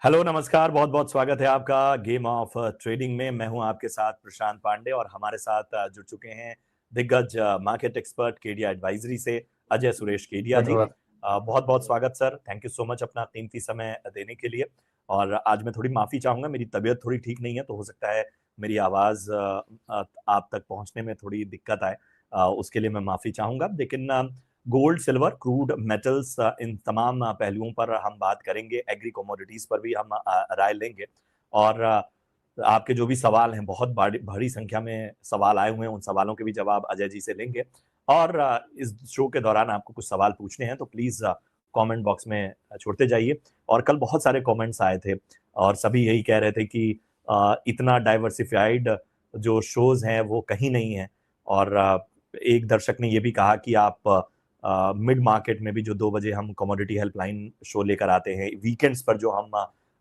Hello नमस्कार, बहुत बहुत स्वागत है आपका गेम ऑफ ट्रेडिंग में। मैं हूं आपके साथ प्रशांत पांडे और हमारे साथ जुड़ चुके हैं दिग्गज मार्केट एक्सपर्ट केडिया एडवाइजरी से अजय सुरेश केडिया जी। बहुत बहुत स्वागत sir, thank you so much अपना कीमती समय देने के लिए। और आज मैं थोड़ी माफी चाहूंगा, मेरी तबीयत थोड़ी ठीक नहीं है तो हो सकता है मेरी आवाज आप तक पहुंचने में थोड़ी दिक्कत आए, उसके लिए मैं माफी चाहूंगा। लेकिन गोल्ड, सिल्वर, क्रूड मेटल्स, इन तमाम पहलुओं पर हम बात करेंगे। एग्री कमोडिटीज पर भी हम राय लेंगे। और आपके जो भी सवाल हैं, बहुत बड़ी संख्या में सवाल आए हुए हैं, उन सवालों के भी जवाब अजय जी से लेंगे। और इस शो के दौरान आपको कुछ सवाल पूछने हैं तो प्लीज कमेंट बॉक्स में छोड़ते जाइए। और कल बहुत सारे कमेंट्स आए थे और सभी यही कह रहे थे कि इतना डाइवर्सिफाइड जो शोज हैं वो कहीं नहीं है। और एक दर्शक ने ये भी कहा कि आप मिड मार्केट में भी जो 2 बजे हम कमोडिटी हेल्पलाइन शो लेकर आते हैं, वीकेंड्स पर जो हम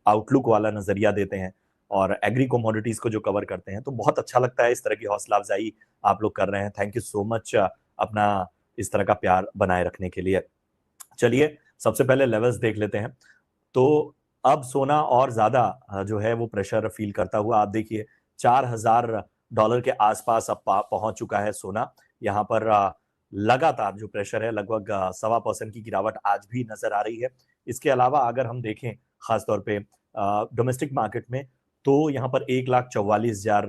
आउटलुक वाला नजरिया देते हैं और एग्री कमोडिटीज को जो कवर करते हैं, तो बहुत अच्छा लगता है। इस तरह की हौसला अफजाई आप लोग कर रहे हैं, थैंक यू सो मच अपना इस तरह का प्यार बनाए रखने के लिए। चलिए सबसे पहले लेवल्स देख लेते हैं। तो अब सोना और ज्यादा जो है वो प्रेशर फील करता हुआ आप देखिए $4,000 के आसपास अब पहुंच चुका है सोना। यहाँ पर लगातार जो प्रेशर है, लगभग 1.25% की गिरावट आज भी नजर आ रही है। इसके अलावा अगर हम देखें खासतौर पे डोमेस्टिक मार्केट में, तो यहाँ पर 1,44,000,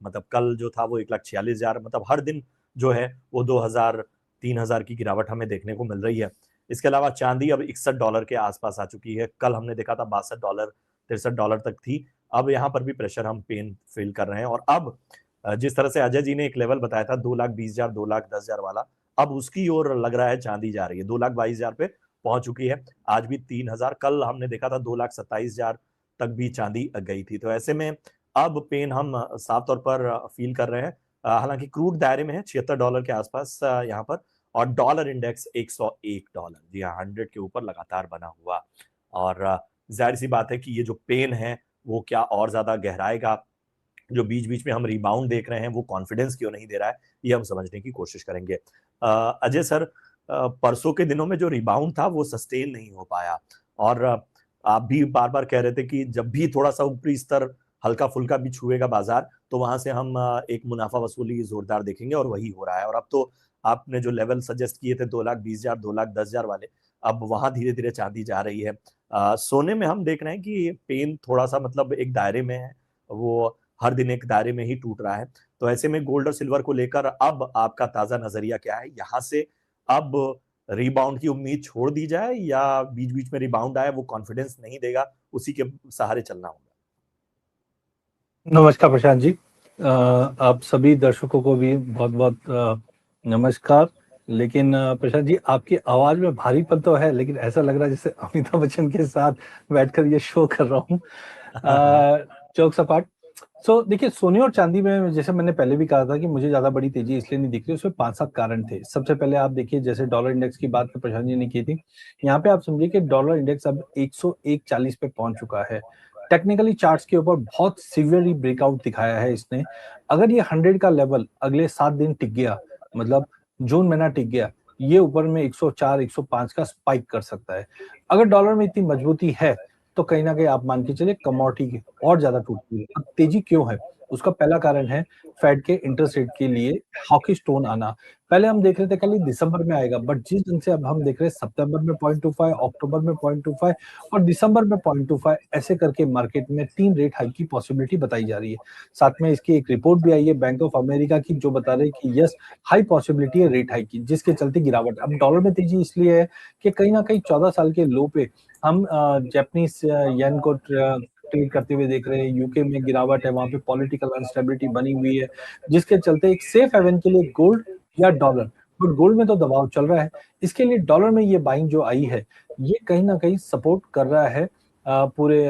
मतलब कल जो था वो 1,46,000, मतलब हर दिन जो है वो 2,000 3,000 की गिरावट हमें देखने को मिल रही है। इसके अलावा चांदी अब $61 के आसपास आ चुकी है। कल हमने देखा था $62 $63 तक थी। अब यहाँ पर भी प्रेशर हम पेन फील कर रहे हैं। और अब जिस तरह से अजय जी ने एक लेवल बताया था 2,20,000 2,10,000 वाला, अब उसकी ओर लग रहा है चांदी जा रही है। 2,22,000 पे पहुंच चुकी है। आज भी 3,000, कल हमने देखा था 2,27,000 तक भी चांदी गई थी। तो ऐसे में अब पेन हम साफ तौर पर फील कर रहे हैं। हालांकि क्रूड दायरे में है $76 के आसपास यहाँ पर। और डॉलर इंडेक्स $101, जी हाँ, 100 के ऊपर लगातार बना हुआ। और जाहिर सी बात है कि ये जो पेन है वो क्या और ज्यादा गहराएगा। जो बीच बीच में हम रिबाउंड देख रहे हैं वो कॉन्फिडेंस क्यों नहीं दे रहा है, ये हम समझने की कोशिश करेंगे। अजय सर, परसों के दिनों में जो रिबाउंड था वो सस्टेन नहीं हो पाया। और आप भी बार बार कह रहे थे कि जब भी थोड़ा सा ऊपरी स्तर हल्का फुल्का भी छुएगा बाजार, तो वहां से हम एक मुनाफा वसूली जोरदार देखेंगे, और वही हो रहा है। और अब तो आपने जो लेवल सजेस्ट किए थे 2,20,000 2,10,000 वाले, अब वहां धीरे धीरे चांदी जा रही है। सोने में हम देख रहे हैं कि पेन थोड़ा सा मतलब एक दायरे में है, वो हर दिन एक दायरे में ही टूट रहा है। तो ऐसे में गोल्ड और सिल्वर को लेकर अब आपका ताजा नजरिया क्या है? यहाँ से अब रिबाउंड की उम्मीद छोड़ दी जाए या बीच बीच में रिबाउंड आए, वो कॉन्फिडेंस नहीं देगा, उसी के सहारे चलना होगा? नमस्कार प्रशांत जी। आप सभी दर्शकों को भी बहुत बहुत नमस्कार। लेकिन प्रशांत जी, आपकी आवाज में भारीपन तो है, लेकिन ऐसा लग रहा है जैसे अमिताभ बच्चन के साथ बैठकर ये शो कर रहा हूँ। Jokes apart. देखिए, सोने और चांदी में जैसे मैंने पहले भी कहा था कि मुझे ज्यादा बड़ी तेजी इसलिए नहीं दिख रही, उसमें 5-7 कारण थे। सबसे पहले आप देखिए, जैसे डॉलर इंडेक्स की बात तो प्रशांत जी ने की थी। यहाँ पे आप समझिए कि डॉलर इंडेक्स अब 101.40 पे पहुंच चुका है। टेक्निकली चार्ट्स के ऊपर बहुत सीवियरली ब्रेकआउट दिखाया है इसने। अगर ये 100 का लेवल अगले 7 दिन टिक गया, मतलब जून महीना टिक गया, ये ऊपर में 104 105 का स्पाइक कर सकता है। अगर डॉलर में इतनी मजबूती है तो कहीं ना कहीं आप मान के चलिए कमोडिटी और ज्यादा टूटती है। अब तेजी क्यों है? उसका पहला कारण है फेड के इंटरेस्ट रेट के लिए हॉकिश टोन आना। पहले हम देख रहे थे कल दिसंबर में आएगा, बट जिस ढंग से अब हम देख रहे हैं सितंबर में 0.25, अक्टूबर में 0.25 और दिसंबर में 0.25, ऐसे करके मार्केट में 3 रेट हाइक की पॉसिबिलिटी बताई जा रही है। साथ में इसकी एक रिपोर्ट भी आई है बैंक ऑफ अमेरिका की, जो बता रहे हैं कि यस, हाई पॉसिबिलिटी है रेट हाइक की, जिसके चलते गिरावट। अब डॉलर में तेजी इसलिए है कि कहीं ना कहीं 14 साल के लो पे हम जापानीज येन को ट्रेड करते हुए देख रहे हैं। यूके में गिरावट है, वहां पे पॉलिटिकल अनस्टेबिलिटी बनी हुई है, जिसके चलते एक सेफ हेवन के लिए गोल्ड या डॉलर, बट गोल्ड में तो दबाव चल रहा है। इसके लिए डॉलर में ये बाइंग जो आई है, ये कहीं ना कहीं सपोर्ट कर रहा है पूरे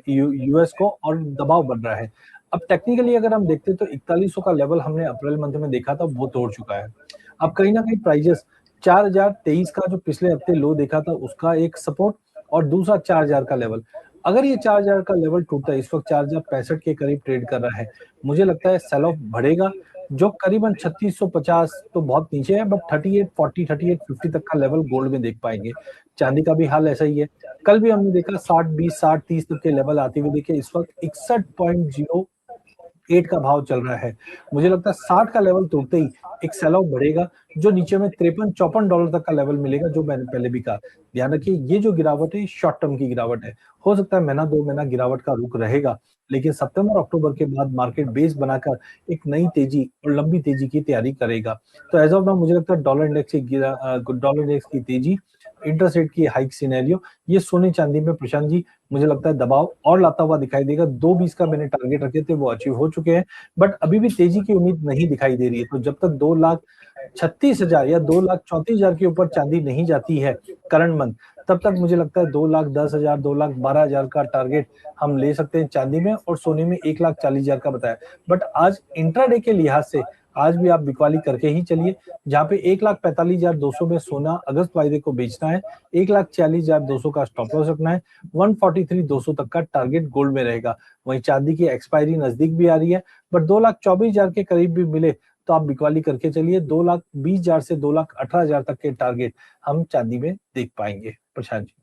यूएस को, और दबाव बन रहा है। अब टेक्निकली अगर हम देखते हैं तो 4100 का लेवल हमने अप्रैल मंथ में देखा था, वो तोड़ चुका है। अब कहीं ना कहीं प्राइजेस 4023 का जो पिछले हफ्ते लो देखा था उसका एक सपोर्ट, और दूसरा 4000 का लेवल। अगर ये 4000 का लेवल टूटता है, इस वक्त 4065 के करीब ट्रेड कर रहा है, मुझे लगता है सेल ऑफ बढ़ेगा, जो करीबन 3650 तो बहुत नीचे है, बट 3840 3850 तक का लेवल गोल्ड में देख पाएंगे। चांदी का भी हाल ऐसा ही है। कल भी हमने देखा 60-20, 60-30 तक के लेवल आते हुए देखिए, इस वक्त 61.08 का भाव चल रहा है। मुझे लगता है 60 का लेवल तोड़ते ही एक सेल ऑफ बढ़ेगा, जो नीचे में $53-54 तक का लेवल मिलेगा, जो मैंने पहले भी कहा। ध्यान रखिए, ये जो गिरावट है शॉर्ट टर्म की गिरावट है। हो सकता है महीना 2 महीना गिरावट का रुख रहेगा, लेकिन सितंबर अक्टूबर के बाद मार्केट बेस बनाकर एक नई तेजी और लंबी तेजी की तैयारी करेगा। तो एज ऑफ नाउ मुझे लगता है डॉलर इंडेक्स की तेजी, इंटरेस्ट रेट की हाइक सिनेरियो, ये सोने चांदी में प्रशांत जी मुझे लगता है दबाव और लाता हुआ दिखाई देगा। 2.20 का मैंने टारगेट रखे थे, वो अचीव हो चुके हैं, बट अभी भी तेजी की उम्मीद नहीं दिखाई दे रही है। तो जब तक 2,36,000 या 2,34,000 के ऊपर चांदी नहीं जाती है करंट मंथ, तब तक मुझे लगता है 2,10,000, 2,12,000 का टारगेट हम ले सकते हैं चांदी में, और सोने में 1,40,000 का बताया। बट आज इंट्राडे के लिहाज से आज भी आप बिकवाली करके ही चलिए, जहां पे 1,45,200 में सोना अगस्त वायदे को बेचना है, 1,40,200 का स्टॉप लॉस रखना है, 143,200 तक का टारगेट गोल्ड में रहेगा। वहीं चांदी की एक्सपायरी नजदीक भी आ रही है, बट 2,24,000 के करीब भी मिले तो आप बिकवाली करके चलिए। 2,20,000 से 2,18,000 तक के टारगेट हम चांदी में देख पाएंगे प्रशांत जी।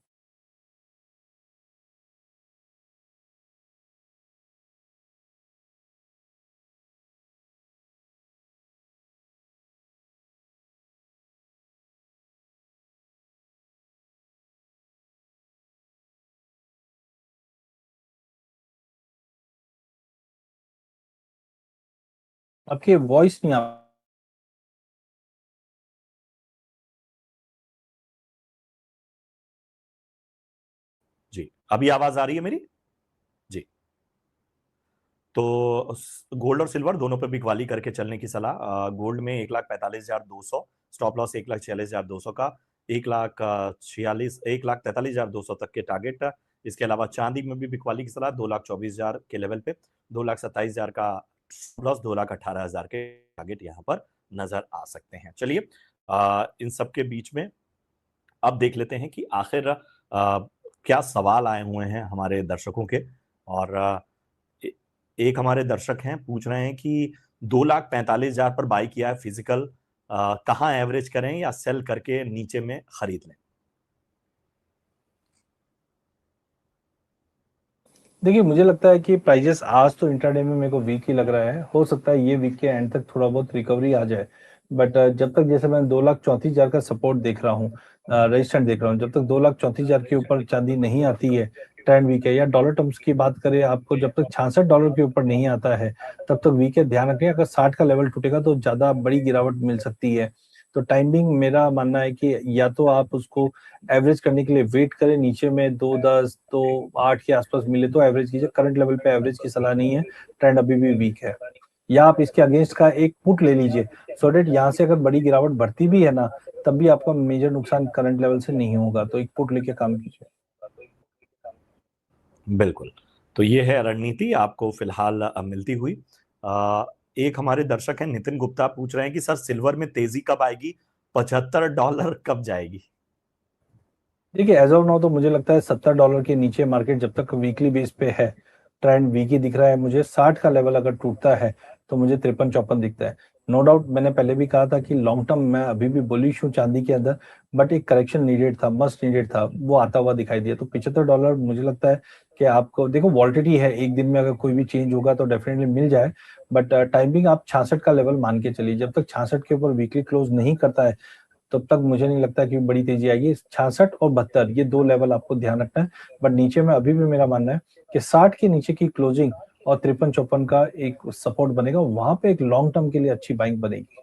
आपकी वॉइस नहीं आ। जी, अभी आवाज आ रही है मेरी? जी। तो गोल्ड और सिल्वर दोनों पे बिकवाली करके चलने की सलाह। गोल्ड में 1,45,200, स्टॉप लॉस 1,46,200 का, 1,46,1,43,200 तक के टारगेट। इसके अलावा चांदी में भी बिकवाली की सलाह 2,24,000 के लेवल पे, 2,27,000 का स्टॉप लॉस, 2,18,000 के टारगेट यहाँ पर नजर आ सकते हैं। चलिए, इन सब के बीच में अब देख लेते हैं कि आखिर क्या सवाल आए हुए हैं हमारे दर्शकों के। और एक हमारे दर्शक हैं, पूछ रहे हैं कि 2,45,000 पर बाई किया है फिजिकल, कहाँ एवरेज करें या सेल करके नीचे में खरीद लें? देखिए, मुझे लगता है कि प्राइजेस आज तो इंट्राडे में मेरे को वीक ही लग रहा है। हो सकता है ये वीक के एंड तक थोड़ा बहुत रिकवरी आ जाए, बट जब तक जैसे मैं 2,34,000 का सपोर्ट देख रहा हूँ, रेजिस्टेंस देख रहा हूँ, जब तक 2,34,000 के ऊपर चांदी नहीं आती है, ट्रेंड वीक है। या डॉलर टर्म्स की बात करें आपको, जब तक $66 के ऊपर नहीं आता है तब तक वीक है। ध्यान रखें, अगर 60 का लेवल टूटेगा तो ज्यादा बड़ी गिरावट मिल सकती है। तो टाइमिंग मेरा मानना है कि या तो आप उसको एवरेज करने के लिए वेट करें, नीचे में 2,10 2,8 के आसपास मिले तो एवरेज कीजिए। करंट लेवल पे एवरेज की सलाह नहीं है, ट्रेंड अभी भी वीक है। या आप इसके अगेंस्ट का एक पुट ले लीजिए, सो डेट यहाँ से अगर बड़ी गिरावट बढ़ती भी है ना, तब भी आपका मेजर नुकसान करंट लेवल से नहीं होगा। तो एक पुट लेके काम कीजिए। बिल्कुल। तो ये है रणनीति आपको फिलहाल मिलती हुई। एक हमारे दर्शक हैं नितिन गुप्ता, पूछ रहे हैं कि सर सिल्वर में तेजी कब आएगी, $75 कब जाएगी? देखिए, एज ऑफ नाउ तो मुझे लगता है $70 के नीचे मार्केट जब तक वीकली बेस पे है, ट्रेंड वीक ही दिख रहा है मुझे। 60 का लेवल अगर टूटता है तो मुझे 53-54 दिखता है। नो डाउट, मैंने पहले भी कहा था कि लॉन्ग टर्म मैं अभी भी बुलिश हूँ चांदी के अंदर, बट एक करेक्शन नीडेड था, मस्ट नीडेड था, वो आता हुआ दिखाई दिया। तो $75 मुझे लगता है कि आपको देखो, वॉलिटिटी है, एक दिन में अगर कोई भी चेंज होगा तो डेफिनेटली मिल जाए, बट टाइमिंग आप 66 का लेवल मान के चलिए। जब तक 66 के ऊपर वीकली क्लोज नहीं करता है तब तक मुझे नहीं लगता कि बड़ी तेजी आएगी। 66 और 72 ये दो लेवल आपको ध्यान रखना है। बट नीचे में अभी भी मेरा मानना है कि 60 के नीचे की क्लोजिंग और 53-54 का एक सपोर्ट बनेगा, वहां पे एक लॉन्ग टर्म के लिए अच्छी बाइंग बनेगी।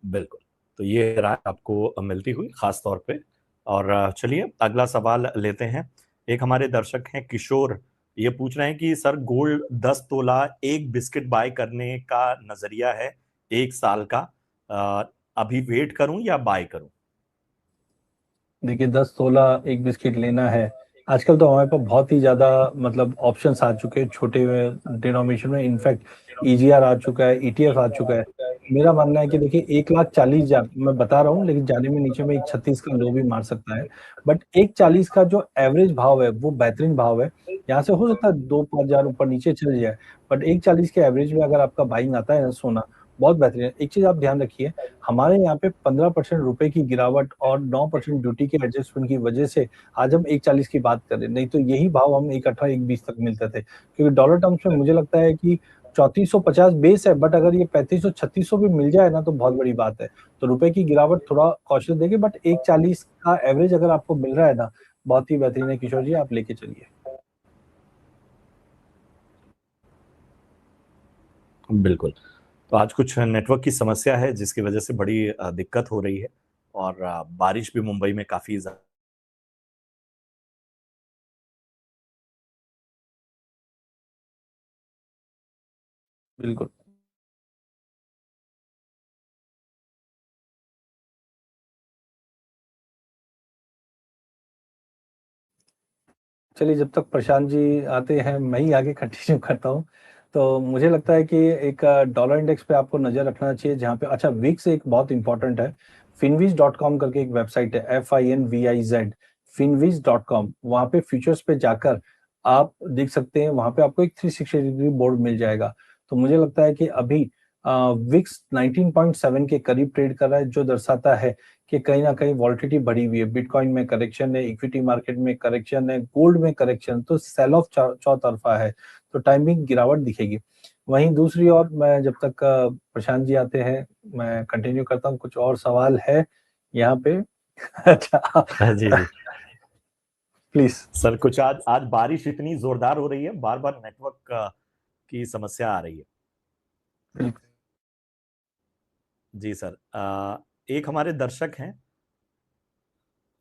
बिल्कुल। तो ये राय आपको मिलती हुई खास तौर पे। और चलिए अगला सवाल लेते हैं। एक हमारे दर्शक हैं किशोर, ये पूछ रहे हैं कि सर गोल्ड 10 तोला एक बिस्किट बाय करने का नजरिया है 1 साल का, अ, अभी वेट करूं या बाय करूं? देखिए, 10-16 एक बिस्किट लेना है, आजकल तो हमारे पास बहुत ही ज्यादा मतलब ऑप्शंस आ चुके हैं छोटे डिनोमिनेशन में। इनफैक्ट ईजीआर आ चुका है, ईटीएफ आ चुका है। मेरा मानना है कि देखिए, 1,40,000 मैं बता रहा हूँ, लेकिन जाने में नीचे में 1,36 का लो भी मार सकता है। बट 1,40 का जो एवरेज भाव है वो बेहतरीन भाव है। यहाँ से हो सकता है 2-5 हजार ऊपर नीचे चल जाए, बट 1,40 के एवरेज में अगर आपका बाइंग आता है ना सोना, बहुत बेहतरीन है। एक चीज आप ध्यान रखिए, हमारे यहाँ पे 15% रुपए की गिरावट और 9% ड्यूटी के एडजस्टमेंट की वजह से आज हम 1.40 की बात कर रहे हैं, नहीं तो यही भाव हम 1.18 1.20 तक मिलते थे। क्योंकि डॉलर टर्म्स में मुझे लगता है कि 3450 बेस है, बट अगर ये 3500 3600 भी मिल जाए ना तो बहुत बड़ी बात है। तो रुपए की गिरावट थोड़ा कॉशियस देगी, बट 1.40 का एवरेज अगर आपको मिल रहा है ना, बहुत ही बेहतरीन है किशोर जी, आप लेके चलिए। बिल्कुल। तो आज कुछ नेटवर्क की समस्या है जिसकी वजह से बड़ी दिक्कत हो रही है, और बारिश भी मुंबई में काफी बिल्कुल। चलिए, जब तक प्रशांत जी आते हैं मैं ही आगे कंटिन्यू करता हूँ। तो मुझे लगता है कि एक डॉलर इंडेक्स पे आपको नजर रखना चाहिए, जहाँ पे अच्छा विक्स एक बहुत इंपॉर्टेंट है। finviz.com करके एक वेबसाइट है, FINVIZ, finviz.com। वहाँ पे फ्यूचर्स पे जाकर आप देख सकते हैं, वहाँ पे आपको एक 360 डिग्री बोर्ड मिल जाएगा। तो मुझे लगता है कि अभी विक्स 19.7 के करीब ट्रेड कर रहा है, जो दर्शाता है कि कहीं ना कहीं वॉलिटिलिटी बढ़ी हुई है। बिटकॉइन में करेक्शन है, इक्विटी मार्केट में करेक्शन है, गोल्ड में करेक्शन, तो सेल ऑफ चौतरफा है, तो टाइमिंग गिरावट दिखेगी। वहीं दूसरी ओर मैं जब तक प्रशांत जी आते हैं मैं कंटिन्यू करता हूँ, कुछ और सवाल है यहाँ पे। अच्छा, जी जी प्लीज। सर, कुछ आज आज बारिश इतनी जोरदार हो रही है, बार बार नेटवर्क की समस्या आ रही है। जी सर, एक हमारे दर्शक हैं,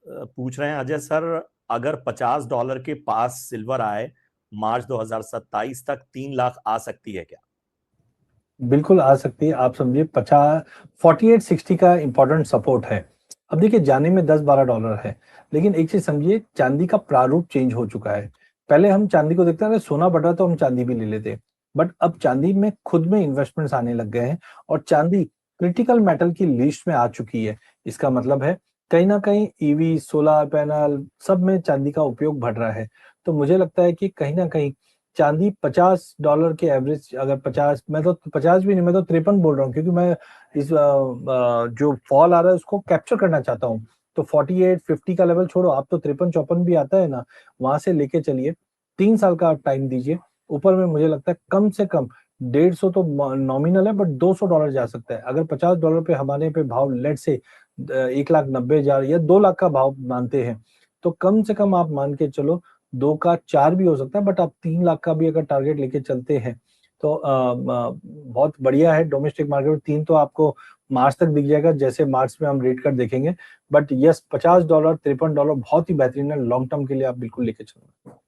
पूछ रहे हैं, अजय सर, अगर $50 के पास सिल्वर आए मार्च 2027 तक 3 लाख आ सकती है क्या? बिल्कुल आ सकती है। आप समझिए 4860 का इंपॉर्टेंट सपोर्ट है। अब देखिए, जाने में $10-12 है, लेकिन एक चीज समझिए, चांदी का प्रारूप चेंज हो चुका है। पहले हम चांदी को देखते थे, सोना बढ़ रहा तो हम चांदी भी ले लेते, बट अब चांदी में खुद में इन्वेस्टमेंट्स आने लग गए हैं, और चांदी क्रिटिकल मेटल की लिस्ट में आ चुकी है। इसका मतलब है कहीं ना कहीं ईवी, सोलर पैनल, सब में चांदी का उपयोग बढ़ रहा है। तो मुझे लगता है कि कहीं ना कहीं चांदी $50 के एवरेज, अगर 50, मैं तो 50 भी नहीं, मैं तो 53 बोल रहा हूँ, क्योंकि मैं इस जो फॉल आ रहा है उसको कैप्चर करना चाहता हूँ। तो 48-50 का लेवल छोड़ो, आप तो 53-54 भी आता है ना, वहां से लेके चलिए। 3 साल का आप टाइम दीजिए। ऊपर में मुझे लगता है कम से कम 150 तो नॉमिनल है, बट $200 जा सकता है। अगर $50 पे हमारे पे भाव लेट से 1,90,000 या 2 लाख का भाव मानते हैं, तो कम से कम आप मान के चलो 2 का 4 भी हो सकता है, बट आप 3 लाख का भी अगर टारगेट लेके चलते हैं तो बहुत बढ़िया है। डोमेस्टिक मार्केट में 3 तो आपको मार्च तक दिख जाएगा, जैसे मार्च में हम रेट कर देखेंगे। बट यस, $50, $53 बहुत ही बेहतरीन है, लॉन्ग टर्म के लिए आप बिल्कुल लेके चलो।